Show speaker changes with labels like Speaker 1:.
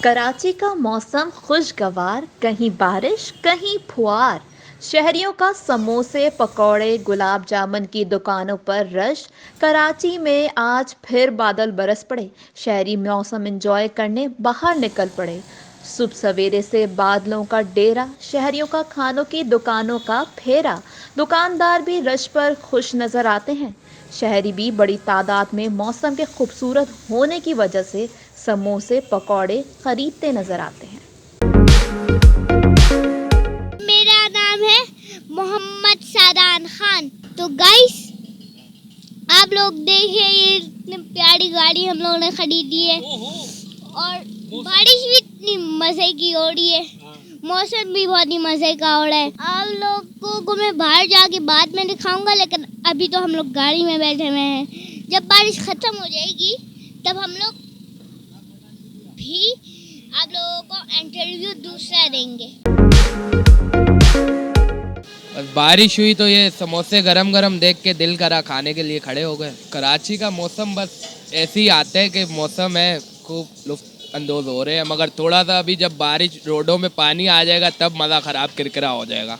Speaker 1: कराची का मौसम खुशगवार, कहीं बारिश कहीं फुहार। शहरियों का समोसे पकौड़े गुलाब जामुन की दुकानों पर रश। कराची में आज फिर बादल बरस पड़े। शहरी मौसम एंजॉय करने बाहर निकल पड़े। सुबह सवेरे से बादलों का डेरा, शहरियों का खानों की दुकानों का फेरा। दुकानदार भी रश पर खुश नजर आते हैं। शहरी भी बड़ी तादाद में मौसम के खूबसूरत होने की वजह से समोसे पकौड़े खरीदते नजर आते हैं।
Speaker 2: मेरा नाम है मोहम्मद सादान खान। तो गाइस, आप लोग देखिए, ये इतनी प्यारी गाड़ी हम लोगों ने खरीदी है और बारिश भी इतनी मजे की हो रही है, मौसम भी बहुत ही मजे का हो रहा है। आप लोगों को मैं बाहर जाके बाद में दिखाऊंगा, लेकिन अभी तो हम लोग गाड़ी में बैठे हुए हैं। जब बारिश खत्म हो जाएगी तब हम लोग भी आप लोगों को इंटरव्यू दूसरा देंगे।
Speaker 3: बस बारिश हुई तो ये समोसे गरम गरम देख के दिल करा खाने के लिए खड़े हो गए। कराची का मौसम बस ऐसे ही आता है कि मौसम है, खूब लुत्फ अंदोज हो रहे हैं, मगर थोड़ा सा अभी जब बारिश रोडों में पानी आ जाएगा तब मज़ा ख़राब किरकिरा हो जाएगा।